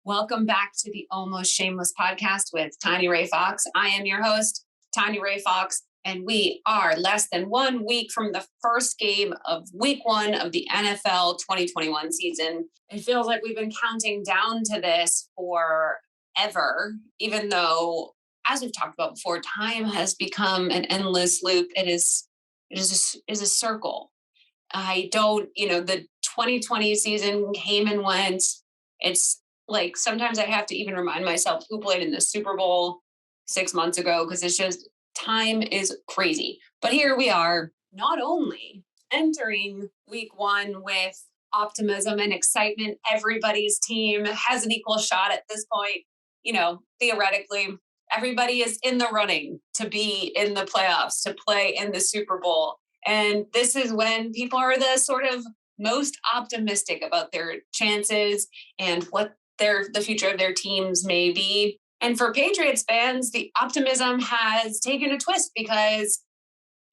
Welcome back to the Almost Shameless podcast with Tanya Ray Fox. I am your host, Tanya Ray Fox, and we are less than 1 week from the first game of week 1 of the NFL 2021 season. It feels like we've been counting down to this forever, even though, as we've talked about before, time has become an endless loop. It is a circle. The 2020 season came and went. It's like sometimes I have to even remind myself who played in the Super Bowl 6 months ago, because it's just time is crazy. But here we are, not only entering week 1 with optimism and excitement. Everybody's team has an equal shot at this point. Theoretically, everybody is in the running to be in the playoffs, to play in the Super Bowl. And this is when people are the sort of most optimistic about their chances and what the future of their teams may be. And for Patriots fans, the optimism has taken a twist because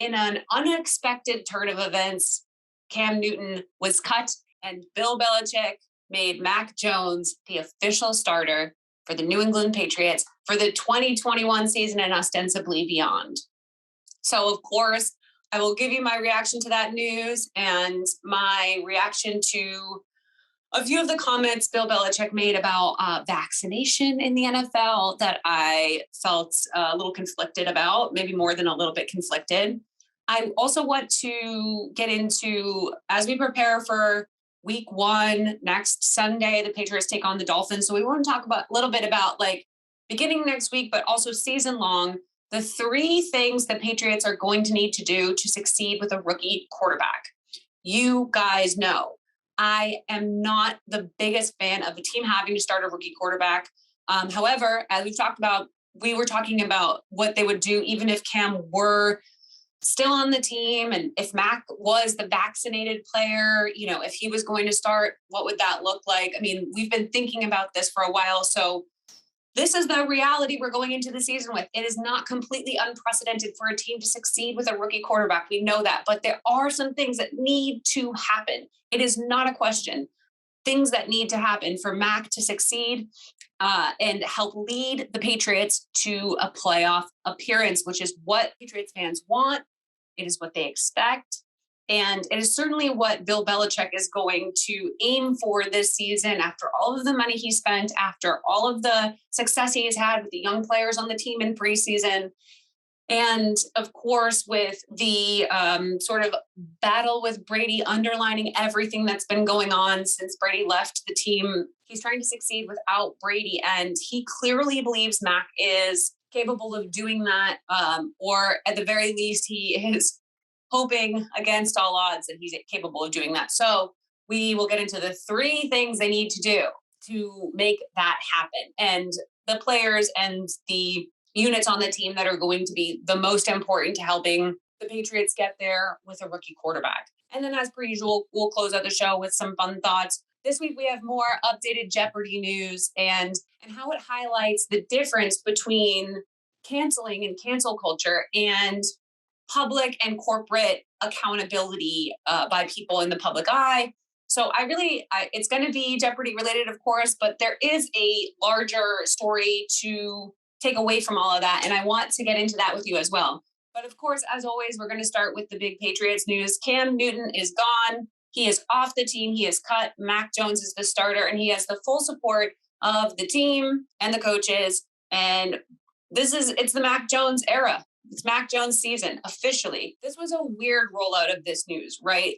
in an unexpected turn of events, Cam Newton was cut and Bill Belichick made Mac Jones the official starter for the New England Patriots for the 2021 season and ostensibly beyond. So, of course, I will give you my reaction to that news and my reaction to a few of the comments Bill Belichick made about vaccination in the NFL that I felt a little conflicted about, maybe more than a little bit conflicted. I also want to get into, as we prepare for week 1 next Sunday, the Patriots take on the Dolphins. So we want to talk a little bit about beginning next week, but also season long, the 3 things the Patriots are going to need to do to succeed with a rookie quarterback. You guys know I am not the biggest fan of a team having to start a rookie quarterback. However, as we've talked about, we were talking about what they would do even if Cam were still on the team, and if Mac was the vaccinated player, if he was going to start, what would that look like? I mean, we've been thinking about this for a while. So this is the reality we're going into the season with. It is not completely unprecedented for a team to succeed with a rookie quarterback. We know that, but there are some things that need to happen. It is not a question. Things that need to happen for Mac to succeed and help lead the Patriots to a playoff appearance, which is what Patriots fans want. It is what they expect. And it is certainly what Bill Belichick is going to aim for this season after all of the money he spent, after all of the success he has had with the young players on the team in preseason. And of course, with the sort of battle with Brady underlining everything that's been going on since Brady left the team, he's trying to succeed without Brady. And he clearly believes Mac is capable of doing that, or at the very least, he is hoping against all odds that he's capable of doing that. So we will get into the 3 things they need to do to make that happen. And the players and the units on the team that are going to be the most important to helping the Patriots get there with a rookie quarterback. And then as per usual, we'll close out the show with some fun thoughts. This week, we have more updated Jeopardy news and how it highlights the difference between canceling and cancel culture and public and corporate accountability by people in the public eye. So it's going to be Jeopardy related, of course, but there is a larger story to take away from all of that. And I want to get into that with you as well. But of course, as always, we're going to start with the big Patriots news. Cam Newton is gone. He is off the team. He is cut. Mac Jones is the starter, and he has the full support of the team and the coaches. And it's the Mac Jones era. It's Mac Jones season officially. This was a weird rollout of this news, right?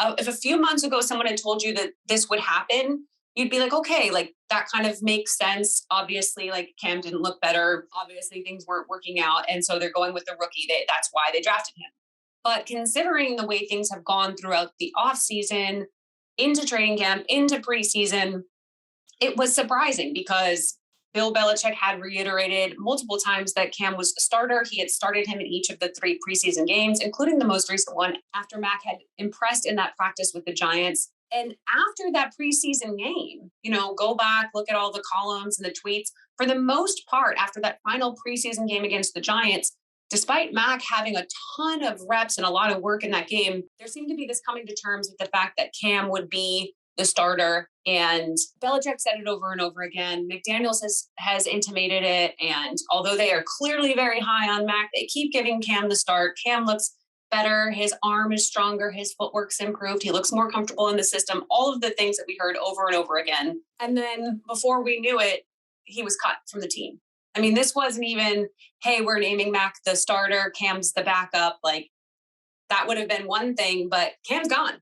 If a few months ago someone had told you that this would happen, you'd be like, okay, that kind of makes sense. Obviously, Cam didn't look better. Obviously, things weren't working out. And so they're going with the rookie. That's why they drafted him. But considering the way things have gone throughout the offseason, into training camp, into preseason, it was surprising because Bill Belichick had reiterated multiple times that Cam was a starter. He had started him in each of the 3 preseason games, including the most recent one after Mac had impressed in that practice with the Giants. And after that preseason game, go back, look at all the columns and the tweets. For the most part, after that final preseason game against the Giants, despite Mac having a ton of reps and a lot of work in that game, there seemed to be this coming to terms with the fact that Cam would be the starter. And Belichick said it over and over again. McDaniels has intimated it. And although they are clearly very high on Mac, they keep giving Cam the start. Cam looks better. His arm is stronger. His footwork's improved. He looks more comfortable in the system. All of the things that we heard over and over again. And then before we knew it, he was cut from the team. I mean, this wasn't even, hey, we're naming Mac the starter, Cam's the backup. Like, that would have been one thing, but Cam's gone.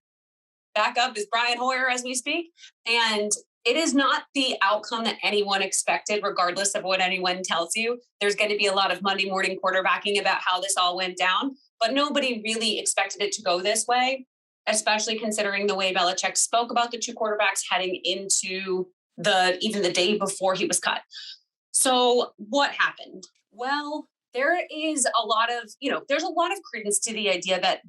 Backup is Brian Hoyer as we speak. And it is not the outcome that anyone expected, regardless of what anyone tells you. There's going to be a lot of Monday morning quarterbacking about how this all went down, but nobody really expected it to go this way, especially considering the way Belichick spoke about the two quarterbacks heading into even the day before he was cut. So what happened? Well, there is there's a lot of credence to the idea that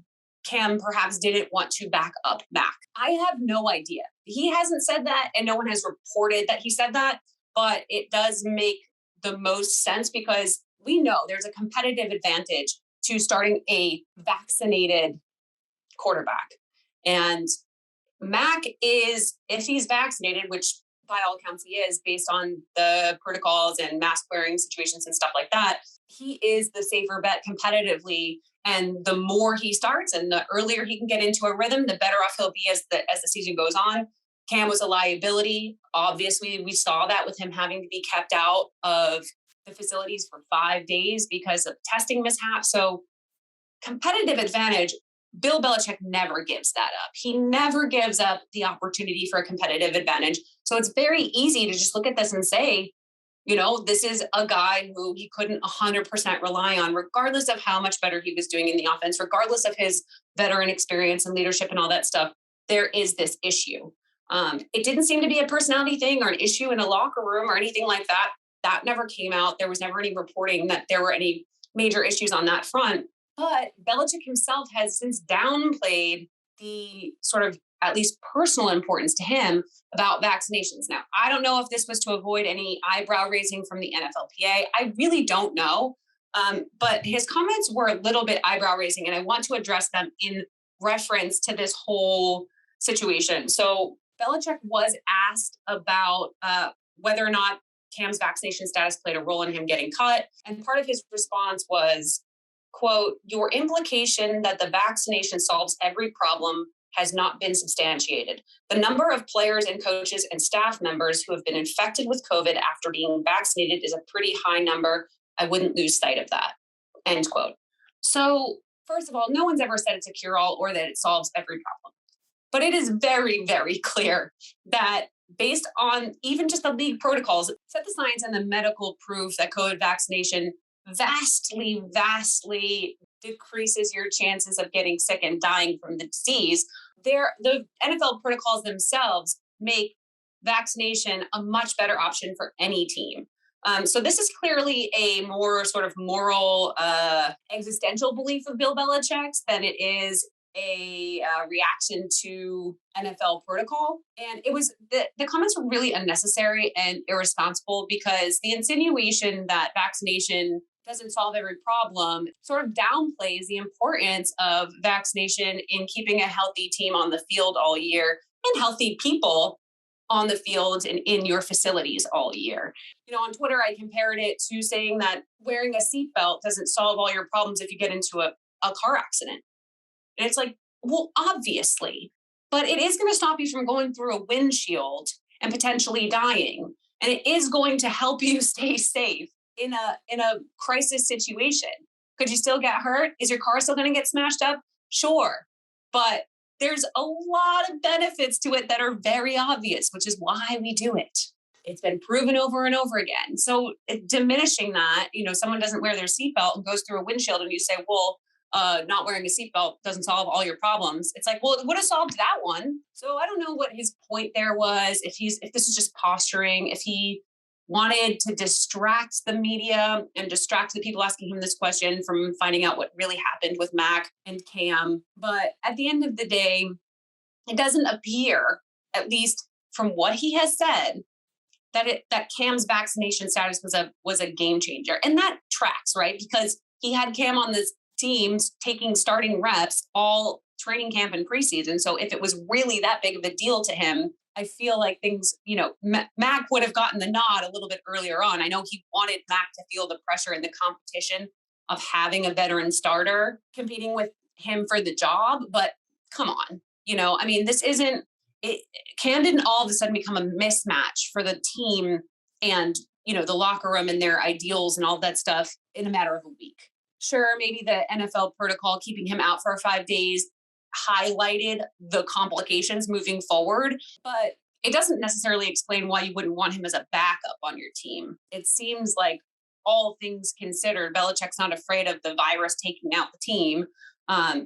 Cam perhaps didn't want to back up Mac. I have no idea. He hasn't said that, and no one has reported that he said that, but it does make the most sense because we know there's a competitive advantage to starting a vaccinated quarterback. And Mac is, if he's vaccinated, which by all accounts he is, based on the protocols and mask wearing situations and stuff like that, he is the safer bet competitively. And the more he starts and the earlier he can get into a rhythm, the better off he'll be as the season goes on. Cam was a liability. Obviously, we saw that with him having to be kept out of the facilities for 5 days because of testing mishaps. So competitive advantage, Bill Belichick never gives that up. He never gives up the opportunity for a competitive advantage. So it's very easy to just look at this and say, this is a guy who he couldn't 100% rely on, regardless of how much better he was doing in the offense, regardless of his veteran experience and leadership and all that stuff. There is this issue. It didn't seem to be a personality thing or an issue in a locker room or anything like that. That never came out. There was never any reporting that there were any major issues on that front. But Belichick himself has since downplayed the sort of at least personal importance to him about vaccinations. Now, I don't know if this was to avoid any eyebrow raising from the NFLPA. I really don't know. But his comments were a little bit eyebrow raising, and I want to address them in reference to this whole situation. So Belichick was asked about whether or not Cam's vaccination status played a role in him getting cut. And part of his response was, quote, "Your implication that the vaccination solves every problem has not been substantiated. The number of players and coaches and staff members who have been infected with COVID after being vaccinated is a pretty high number. I wouldn't lose sight of that," end quote. So first of all, no one's ever said it's a cure-all or that it solves every problem. But it is very, very clear that based on even just the league protocols, set the science and the medical proof that COVID vaccination vastly, vastly decreases your chances of getting sick and dying from the disease. The NFL protocols themselves make vaccination a much better option for any team. So this is clearly a more sort of moral, existential belief of Bill Belichick's than it is a reaction to NFL protocol. And it was the comments were really unnecessary and irresponsible because the insinuation that vaccination doesn't solve every problem sort of downplays the importance of vaccination in keeping a healthy team on the field all year and healthy people on the field and in your facilities all year. On Twitter, I compared it to saying that wearing a seatbelt doesn't solve all your problems if you get into a car accident. And it's like, well, obviously, but it is going to stop you from going through a windshield and potentially dying. And it is going to help you stay safe in a crisis situation. Could you still get hurt? Is your car still going to get smashed up? Sure. But there's a lot of benefits to it that are very obvious, which is why we do it. It's been proven over and over again. So diminishing that, someone doesn't wear their seatbelt and goes through a windshield and you say, well, not wearing a seatbelt doesn't solve all your problems. It's like, well, it would have solved that one. So I don't know what his point there was, if this is just posturing, if he wanted to distract the media and distract the people asking him this question from finding out what really happened with Mac and Cam. But at the end of the day, it doesn't appear, at least from what he has said, that Cam's vaccination status was a game changer. And that tracks, right? Because he had Cam on this teams taking starting reps all training camp and preseason. So if it was really that big of a deal to him I feel like things, Mac would have gotten the nod a little bit earlier on. I know he wanted Mac to feel the pressure and the competition of having a veteran starter competing with him for the job, but come on, this isn't it. Cam didn't all of a sudden become a mismatch for the team and, the locker room and their ideals and all that stuff in a matter of a week. Sure, maybe the NFL protocol keeping him out for 5 days highlighted the complications moving forward, but it doesn't necessarily explain why you wouldn't want him as a backup on your team. It seems like, all things considered, Belichick's not afraid of the virus taking out the team,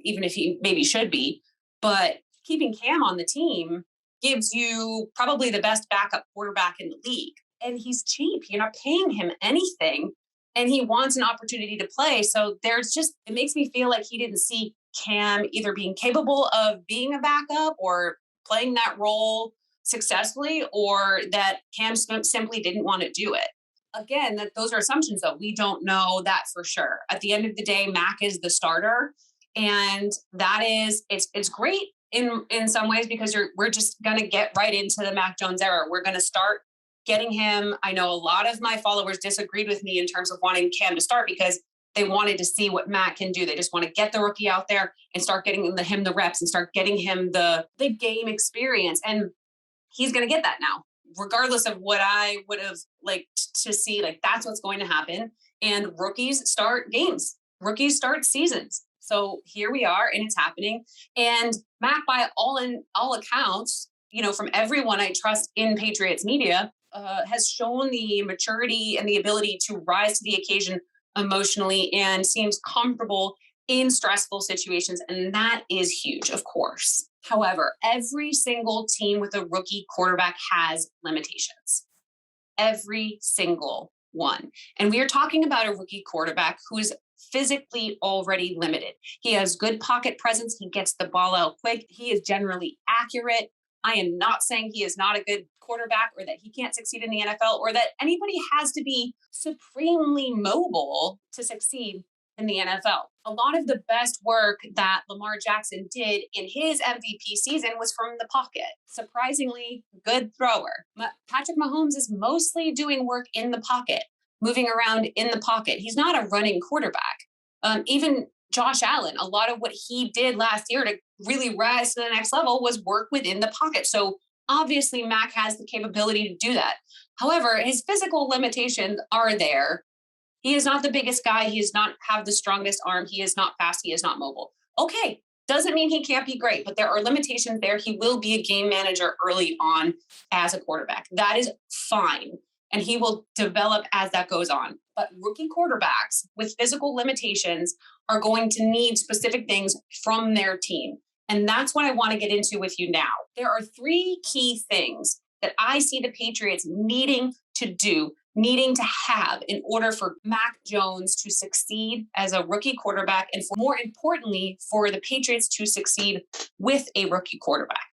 even if he maybe should be. But keeping Cam on the team gives you probably the best backup quarterback in the league. And he's cheap. You're not paying him anything. And he wants an opportunity to play. So it makes me feel like he didn't see Cam either being capable of being a backup or playing that role successfully, or that Cam simply didn't want to do it. Again, those are assumptions, though. We don't know that for sure. At the end of the day, Mac is the starter. And it's great in some ways, because we're just going to get right into the Mac Jones era. We're going to start getting him. I know a lot of my followers disagreed with me in terms of wanting Cam to start because they wanted to see what Mac can do. They just want to get the rookie out there and start getting him the reps and start getting him the game experience. And he's going to get that now, regardless of what I would have liked to see. Like, that's what's going to happen. And rookies start games. Rookies start seasons. So here we are, and it's happening. And Mac, by all accounts, from everyone I trust in Patriots media, has shown the maturity and the ability to rise to the occasion emotionally and seems comfortable in stressful situations. And that is huge, of course. However, every single team with a rookie quarterback has limitations. Every single one. And we are talking about a rookie quarterback who is physically already limited. He has good pocket presence. He gets the ball out quick. He is generally accurate. I am not saying he is not a good quarterback or that he can't succeed in the NFL or that anybody has to be supremely mobile to succeed in the NFL. A lot of the best work that Lamar Jackson did in his MVP season was from the pocket. Surprisingly good thrower. Patrick Mahomes is mostly doing work in the pocket, moving around in the pocket. He's not a running quarterback. Even Josh Allen, a lot of what he did last year to really rise to the next level was work within the pocket. So obviously Mac has the capability to do that. However, his physical limitations are there. He is not the biggest guy. He does not have the strongest arm. He is not fast. He is not mobile. Okay, doesn't mean he can't be great, but there are limitations there. He will be a game manager early on as a quarterback. That is fine. And he will develop as that goes on. But rookie quarterbacks with physical limitations are going to need specific things from their team. And that's what I want to get into with you now. There are 3 key things that I see the Patriots needing to have in order for Mac Jones to succeed as a rookie quarterback, and more importantly, for the Patriots to succeed with a rookie quarterback.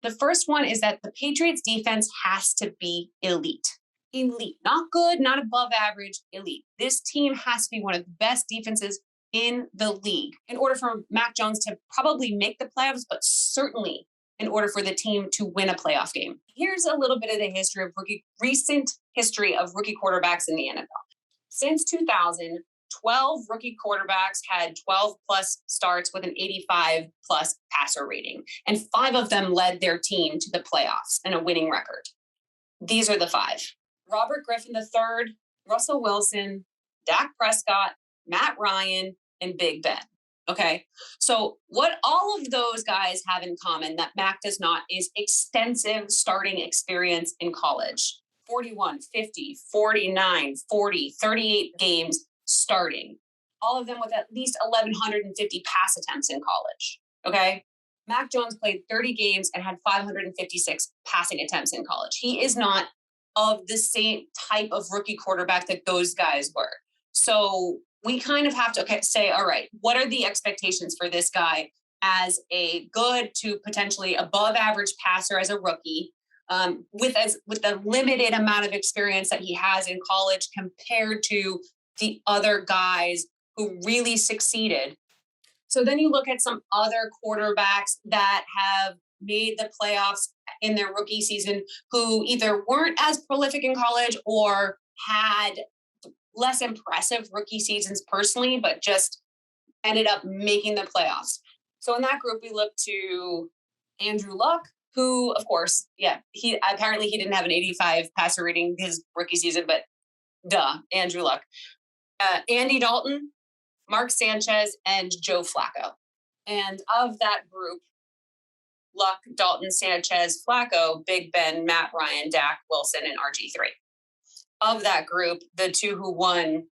The first one is that the Patriots defense has to be elite. Elite, not good, not above average, elite. This team has to be one of the best defenses in the league in order for Mac Jones to probably make the playoffs, but certainly in order for the team to win a playoff game. Here's a little bit of the recent history of rookie quarterbacks in the NFL. Since 2000, 12 rookie quarterbacks had 12 plus starts with an 85 plus passer rating, and 5 of them led their team to the playoffs and a winning record. These are the 5. Robert Griffin III, Russell Wilson, Dak Prescott, Matt Ryan, and Big Ben. Okay, so what all of those guys have in common that Mac does not is extensive starting experience in college. 41, 50, 49, 40, 38 games starting. All of them with at least 1,150 pass attempts in college. Okay, Mac Jones played 30 games and had 556 passing attempts in college. He is not of the same type of rookie quarterback that those guys were. So we kind of have to say, all right, what are the expectations for this guy as a good to potentially above average passer as a rookie, with the limited amount of experience that he has in college compared to the other guys who really succeeded. So then you look at some other quarterbacks that have made the playoffs in their rookie season who either weren't as prolific in college or had less impressive rookie seasons personally, but just ended up making the playoffs. So in that group, we look to Andrew Luck, who, of course, he didn't have an 85 passer rating his rookie season, but Andrew Luck. Andy Dalton, Mark Sanchez, and Joe Flacco. And of that group, Luck, Dalton, Sanchez, Flacco, Big Ben, Matt Ryan, Dak, Wilson, and RG3. Of that group, the two who won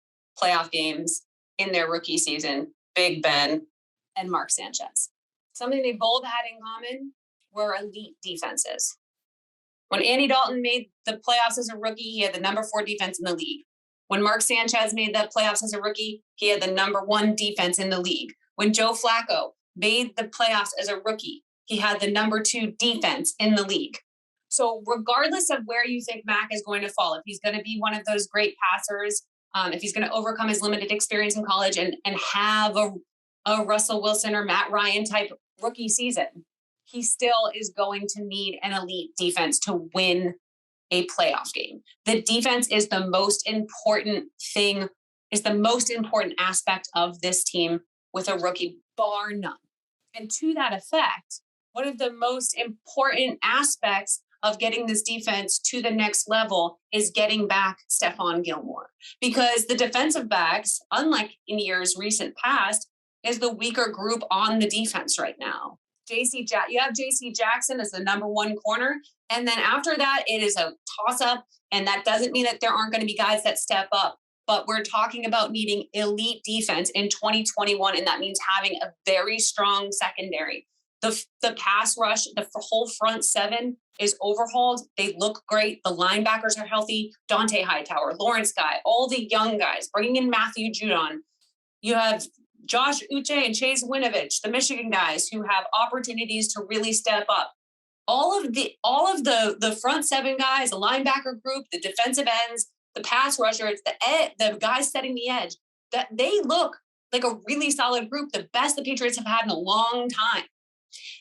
playoff games in their rookie season, Big Ben and Mark Sanchez. Something they both had in common were elite defenses. When Andy Dalton made the playoffs as a rookie, he had the number 4 defense in the league. When Mark Sanchez made the playoffs as a rookie, he had the number 1 defense in the league. When Joe Flacco made the playoffs as a rookie, he had the number 2 defense in the league. So regardless of where you think Mac is going to fall, if he's going to be one of those great passers, if he's going to overcome his limited experience in college and have a Russell Wilson or Matt Ryan type rookie season, he still is going to need an elite defense to win a playoff game. The defense is the most important thing, is the most important aspect of this team with a rookie, bar none. And to that effect, one of the most important aspects of getting this defense to the next level is getting back Stephon Gilmore, because the defensive backs, unlike in years recent past, is the weaker group on the defense right now. You have JC Jackson as the number 1 corner. And then after that, it is a toss up. And that doesn't mean that there aren't going to be guys that step up, but we're talking about needing elite defense in 2021. And that means having a very strong secondary. The pass rush, the whole front 7 is overhauled. They look great. The linebackers are healthy. Dante Hightower, Lawrence Guy, all the young guys, bringing in Matthew Judon. You have Josh Uche and Chase Winovich, the Michigan guys who have opportunities to really step up. All of the front 7 guys, the linebacker group, the defensive ends, the pass rushers, the guys setting the edge, that they look like a really solid group, the best the Patriots have had in a long time.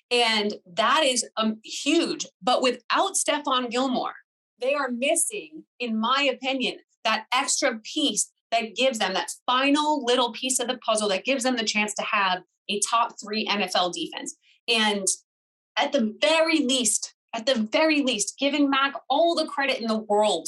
And that is huge. But without Stephon Gilmore, they are missing, in my opinion, that extra piece that gives them that final little piece of the puzzle that gives them the chance to have a top 3 NFL defense. And at the very least, giving Mac all the credit in the world,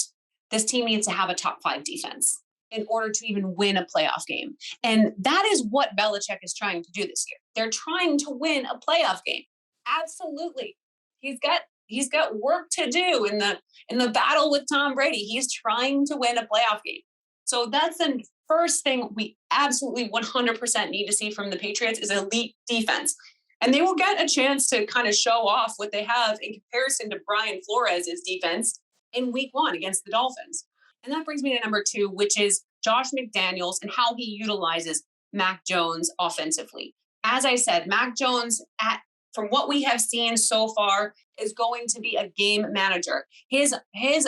this team needs to have a top 5 defense in order to even win a playoff game. And that is what Belichick is trying to do this year. They're trying to win a playoff game. Absolutely. He's got work to do in the battle with Tom Brady. He's trying to win a playoff game. So that's the first thing we absolutely 100% need to see from the Patriots is elite defense. And they will get a chance to kind of show off what they have in comparison to Brian Flores' defense in week 1 against the Dolphins. And that brings me to number 2, which is Josh McDaniels and how he utilizes Mac Jones offensively. As I said, Mac Jones, from what we have seen so far, is going to be a game manager. His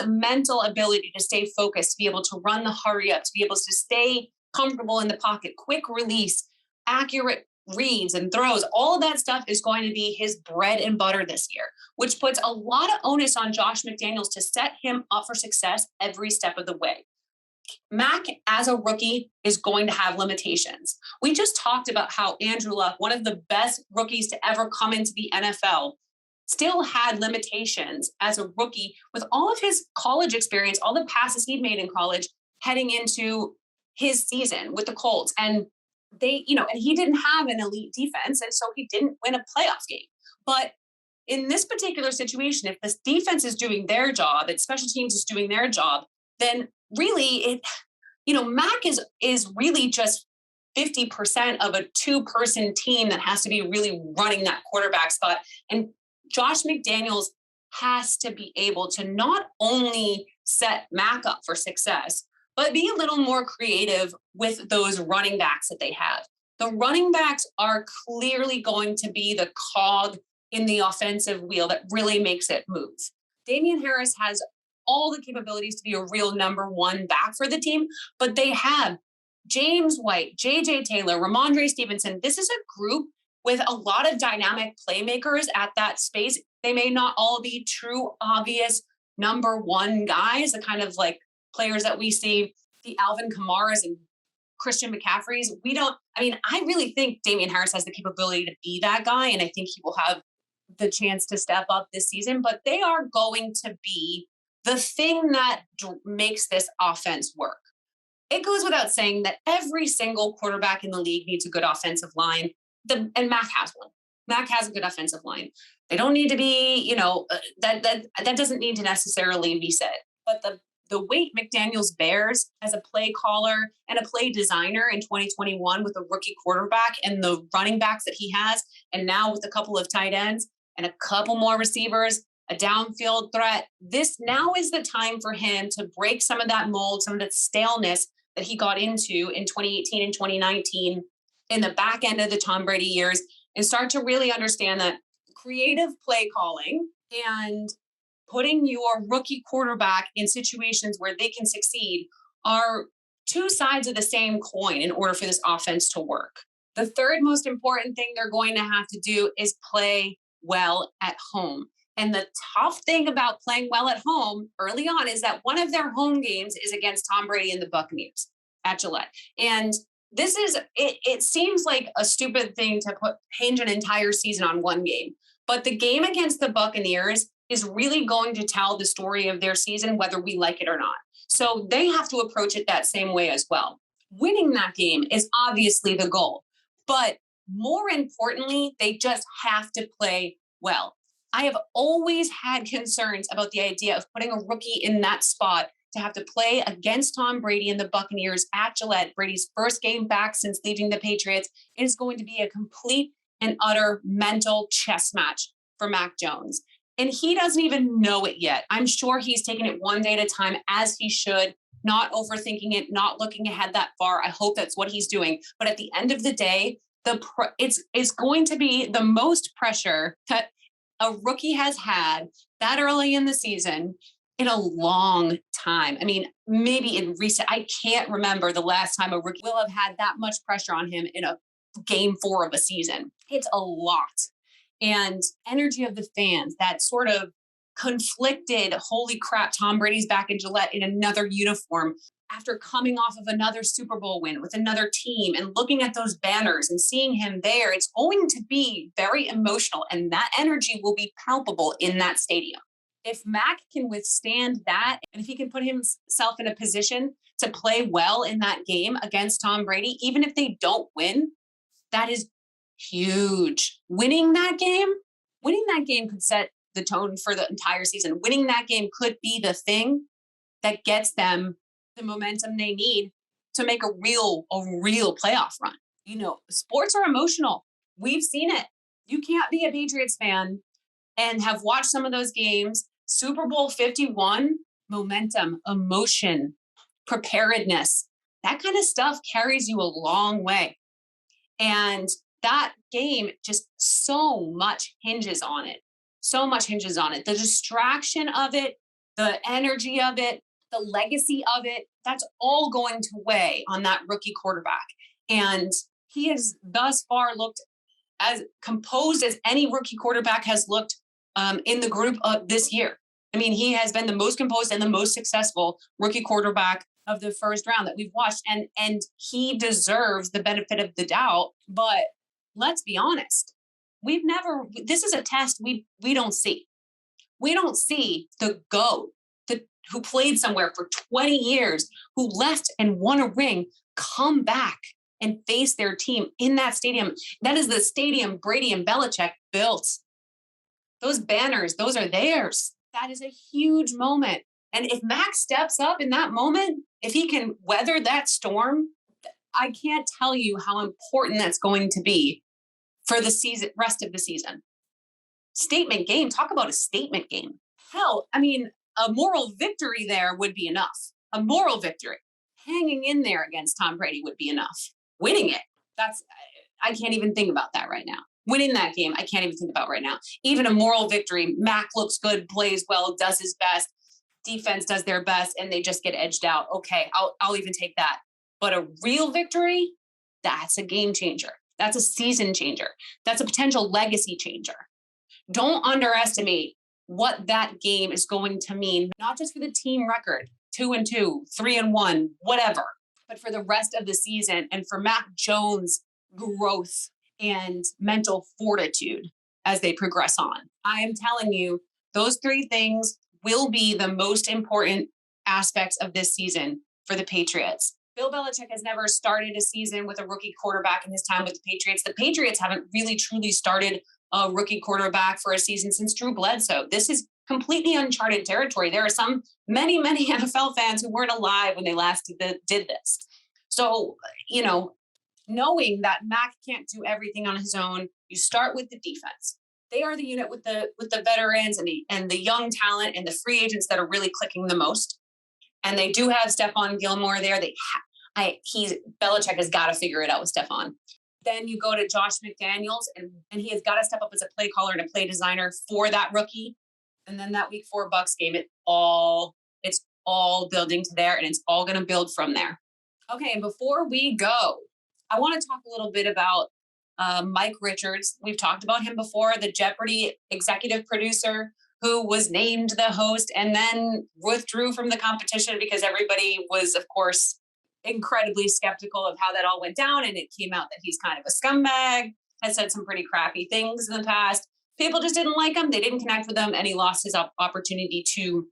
mental ability to stay focused, to be able to run the hurry up, to be able to stay comfortable in the pocket, quick release, accurate reads and throws, all of that stuff is going to be his bread and butter this year, which puts a lot of onus on Josh McDaniels to set him up for success every step of the way. Mac, as a rookie, is going to have limitations. We just talked about how Andrew Luck, one of the best rookies to ever come into the NFL, still had limitations as a rookie with all of his college experience, all the passes he'd made in college heading into his season with the Colts. And and he didn't have an elite defense, and so he didn't win a playoff game. But in this particular situation, if this defense is doing their job and special teams is doing their job, then really Mac is really just 50% of a 2-person team that has to be really running that quarterback spot. And Josh McDaniels has to be able to not only set Mac up for success, but be a little more creative with those running backs that they have. The running backs are clearly going to be the cog in the offensive wheel that really makes it move. Damian Harris has all the capabilities to be a real number 1 back for the team, but they have James White, J.J. Taylor, Ramondre Stevenson. This is a group with a lot of dynamic playmakers at that space They may not all be true, obvious number one guys, the kind of like players that we see, the Alvin Kamaras and Christian McCaffreys. I really think Damian Harris has the capability to be that guy. And I think he will have the chance to step up this season, but they are going to be the thing that makes this offense work. It goes without saying that every single quarterback in the league needs a good offensive line. And Mac has one. Mac has a good offensive line. They don't need to be, that doesn't need to necessarily be said. But the weight McDaniels bears as a play caller and a play designer in 2021 with a rookie quarterback and the running backs that he has, and now with a couple of tight ends and a couple more receivers, a downfield threat, this now is the time for him to break some of that mold, some of that staleness that he got into in 2018 and 2019 in the back end of the Tom Brady years, and start to really understand that creative play calling and putting your rookie quarterback in situations where they can succeed are two sides of the same coin in order for this offense to work. The third most important thing they're going to have to do is play well at home. And the tough thing about playing well at home early on is that one of their home games is against Tom Brady and the Buccaneers at Gillette. And this is, it seems like a stupid thing to hinge an entire season on one game. But the game against the Buccaneers is really going to tell the story of their season, whether we like it or not. So they have to approach it that same way as well. Winning that game is obviously the goal. But more importantly, they just have to play well. I have always had concerns about the idea of putting a rookie in that spot to have to play against Tom Brady and the Buccaneers at Gillette. Brady's first game back since leaving the Patriots. It is going to be a complete and utter mental chess match for Mac Jones. And he doesn't even know it yet. I'm sure he's taking it one day at a time, as he should, not overthinking it, not looking ahead that far. I hope that's what he's doing. But at the end of the day, it's going to be the most pressure that a rookie has had that early in the season in a long time. I mean, maybe in recent, I can't remember the last time a rookie will have had that much pressure on him in a game 4 of a season. It's a lot. And energy of the fans, that sort of conflicted, holy crap, Tom Brady's back in Gillette in another uniform after coming off of another Super Bowl win with another team, and looking at those banners and seeing him there. It's going to be very emotional, and that energy will be palpable in that stadium. If Mac can withstand that, and if he can put himself in a position to play well in that game against Tom Brady, even if they don't win, that is huge. Winning that game could set the tone for the entire season. Winning that game could be the thing that gets them the momentum they need to make a real playoff run. You know, sports are emotional. We've seen it. You can't be a Patriots fan and have watched some of those games. Super Bowl 51, momentum, emotion, preparedness, that kind of stuff carries you a long way. And that game, just so much hinges on it. So much hinges on it. The distraction of it, the energy of it, the legacy of it, that's all going to weigh on that rookie quarterback. And he has thus far looked as composed as any rookie quarterback has looked in the group this year. I mean, he has been the most composed and the most successful rookie quarterback of the first round that we've watched. And he deserves the benefit of the doubt. But let's be honest, this is a test we don't see. We don't see the GOAT, who played somewhere for 20 years, who left and won a ring, come back and face their team in that stadium. That is the stadium Brady and Belichick built. Those banners, those are theirs. That is a huge moment. And if Max steps up in that moment, if he can weather that storm, I can't tell you how important that's going to be for the season, rest of the season. Statement game. Talk about a statement game. Hell, I mean, a moral victory there would be enough. A moral victory. Hanging in there against Tom Brady would be enough. Winning it, I can't even think about that right now. Winning that game, I can't even think about right now. Even a moral victory, Mac looks good, plays well, does his best, defense does their best, and they just get edged out. Okay, I'll even take that. But a real victory, that's a game changer. That's a season changer. That's a potential legacy changer. Don't underestimate what that game is going to mean, not just for the team record, 2-2, 3-1, whatever, but for the rest of the season and for Mac Jones' growth and mental fortitude as they progress on. I am telling you, those three things will be the most important aspects of this season for the Patriots. Bill Belichick has never started a season with a rookie quarterback in his time with the Patriots. The Patriots haven't really truly started a rookie quarterback for a season since Drew Bledsoe. This is completely uncharted territory. There are many NFL fans who weren't alive when they last did this. So, knowing that Mac can't do everything on his own, you start with the defense. They are the unit with the veterans and the young talent and the free agents that are really clicking the most. And they do have Stephon Gilmore there. Belichick has got to figure it out with Stephon. Then you go to Josh McDaniels, and he has got to step up as a play caller and a play designer for that rookie. And then that Week 4 Bucs game, it's all building to there, and it's all going to build from there. Okay, and before we go, I want to talk a little bit about Mike Richards. We've talked about him before, the Jeopardy executive producer who was named the host and then withdrew from the competition because everybody was, of course, incredibly skeptical of how that all went down. And it came out that he's kind of a scumbag, has said some pretty crappy things in the past. People just didn't like him. They didn't connect with him, and he lost his opportunity to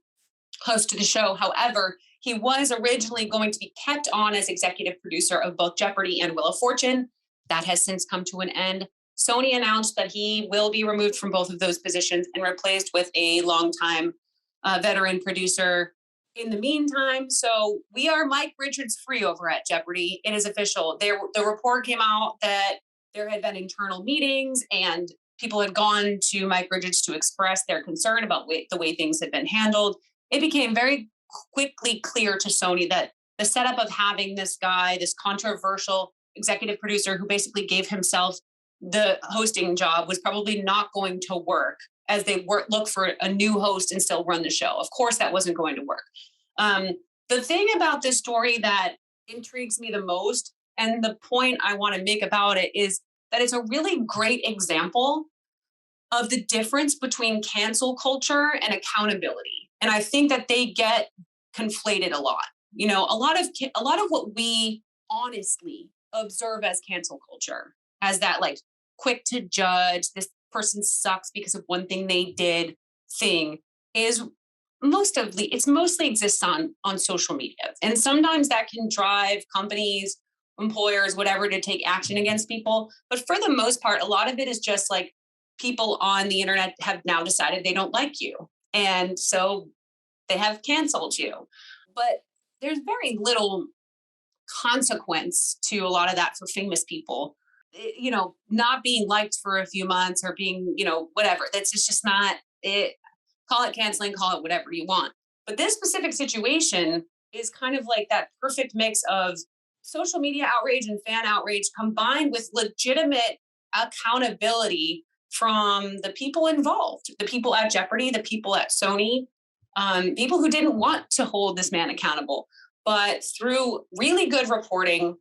host the show. However, he was originally going to be kept on as executive producer of both Jeopardy and Wheel of Fortune. That has since come to an end. Sony announced that he will be removed from both of those positions and replaced with a longtime veteran producer in the meantime. So we are Mike Richards free over at Jeopardy. It is official. The report came out that there had been internal meetings and people had gone to Mike Richards to express their concern about the way things had been handled. It became very quickly clear to Sony that the setup of having this guy, this controversial executive producer who basically gave himself the hosting job, was probably not going to work as they look for a new host and still run the show. Of course, that wasn't going to work. The thing about this story that intrigues me the most, and the point I want to make about it, is that it's a really great example of the difference between cancel culture and accountability. And I think that they get conflated a lot. A lot of what we honestly observe as cancel culture, as that like quick to judge, this person sucks because of one thing they did thing, is mostly exists on social media. And sometimes that can drive companies, employers, whatever, to take action against people. But for the most part, a lot of it is just like people on the internet have now decided they don't like you. And so they have canceled you. But there's very little consequence to a lot of that for famous people. Not being liked for a few months or being, whatever. That's just not it. Call it canceling, call it whatever you want. But this specific situation is kind of like that perfect mix of social media outrage and fan outrage combined with legitimate accountability from the people involved, the people at Jeopardy, the people at Sony, people who didn't want to hold this man accountable. But through really good reporting,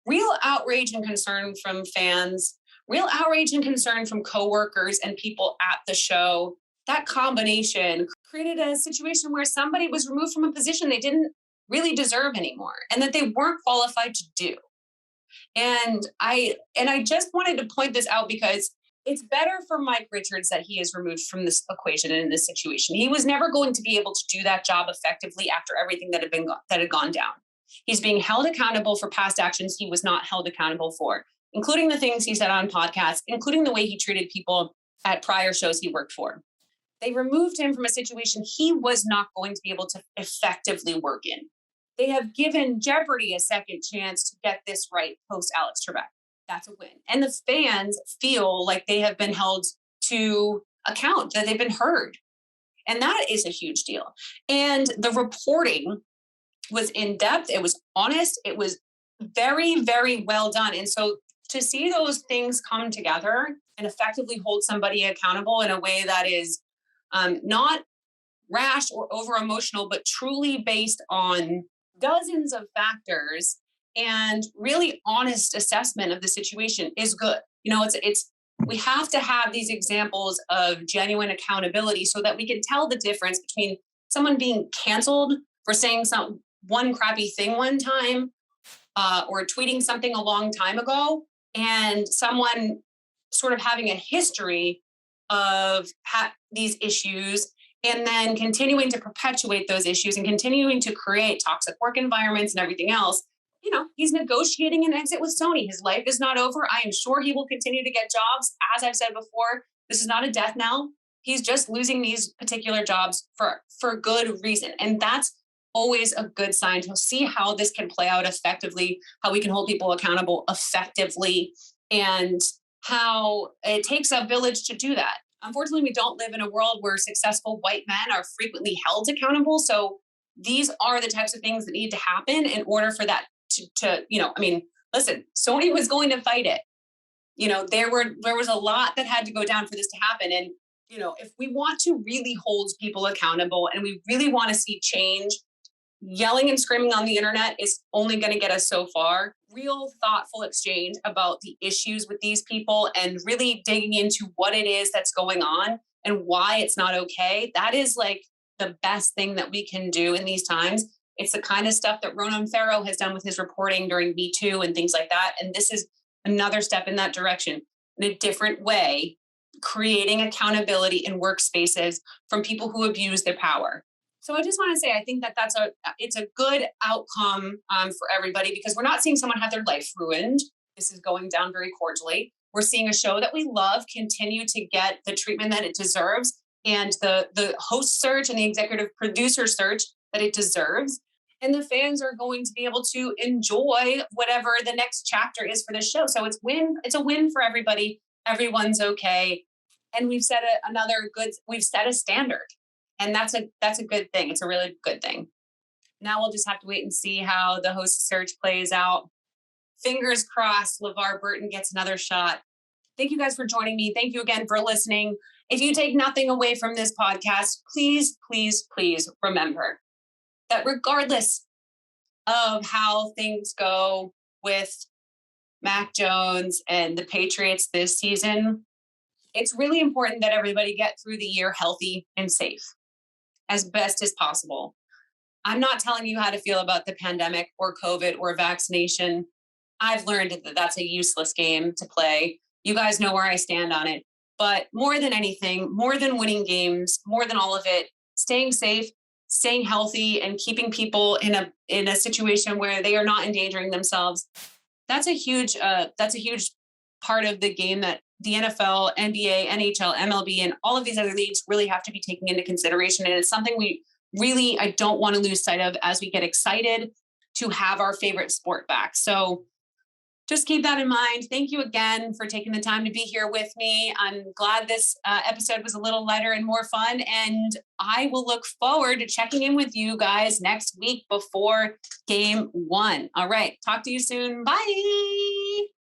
real outrage and concern from fans, real outrage and concern from coworkers and people at the show, that combination created a situation where somebody was removed from a position they didn't really deserve anymore and that they weren't qualified to do. And I just wanted to point this out because it's better for Mike Richards that he is removed from this equation and in this situation. He was never going to be able to do that job effectively after everything that had gone down. He's being held accountable for past actions he was not held accountable for, including the things he said on podcasts, including the way he treated people at prior shows he worked for. They removed him from a situation he was not going to be able to effectively work in. They have given Jeopardy a second chance to get this right post Alex Trebek. That's a win. And the fans feel like they have been held to account, that they've been heard. And that is a huge deal. And the reporting was in depth. It was honest. It was very, very well done. And so to see those things come together and effectively hold somebody accountable in a way that is not rash or over emotional, but truly based on dozens of factors and really honest assessment of the situation is good. It's We have to have these examples of genuine accountability so that we can tell the difference between someone being canceled for saying one crappy thing one time, or tweeting something a long time ago, and someone sort of having a history of these issues and then continuing to perpetuate those issues and continuing to create toxic work environments and everything else. He's negotiating an exit with Sony. His life is not over. I am sure he will continue to get jobs. As I've said before, this is not a death knell. He's just losing these particular jobs for good reason. And that's always a good sign to see how this can play out effectively, how we can hold people accountable effectively, and how it takes a village to do that. Unfortunately, we don't live in a world where successful white men are frequently held accountable. So these are the types of things that need to happen in order for that listen, Sony was going to fight it. There was a lot that had to go down for this to happen. And, if we want to really hold people accountable and we really want to see change, yelling and screaming on the internet is only going to get us so far. Real thoughtful exchange about the issues with these people and really digging into what it is that's going on and why it's not okay. That is like the best thing that we can do in these times. It's the kind of stuff that Ronan Farrow has done with his reporting during Me Too and things like that. And this is another step in that direction, in a different way, creating accountability in workspaces from people who abuse their power. So I just want to say, I think that it's a good outcome for everybody, because we're not seeing someone have their life ruined. This is going down very cordially. We're seeing a show that we love continue to get the treatment that it deserves, and the host search and the executive producer search that it deserves. And the fans are going to be able to enjoy whatever the next chapter is for this show. So it's a win for everybody. Everyone's okay. And we've set a standard. And that's a good thing. It's a really good thing. Now we'll just have to wait and see how the host search plays out. Fingers crossed, LeVar Burton gets another shot. Thank you guys for joining me. Thank you again for listening. If you take nothing away from this podcast, please, please, please remember that regardless of how things go with Mac Jones and the Patriots this season, it's really important that everybody get through the year healthy and safe as best as possible. I'm not telling you how to feel about the pandemic or COVID or vaccination. I've learned that that's a useless game to play. You guys know where I stand on it. But more than anything, more than winning games, more than all of it, staying safe, staying healthy, and keeping people in a situation where they are not endangering themselves. That's a huge part of the game that the NFL, NBA, NHL, MLB, and all of these other leagues really have to be taking into consideration. And it's something I don't want to lose sight of as we get excited to have our favorite sport back. So just keep that in mind. Thank you again for taking the time to be here with me. I'm glad this episode was a little lighter and more fun. And I will look forward to checking in with you guys next week before game 1. All right. Talk to you soon. Bye.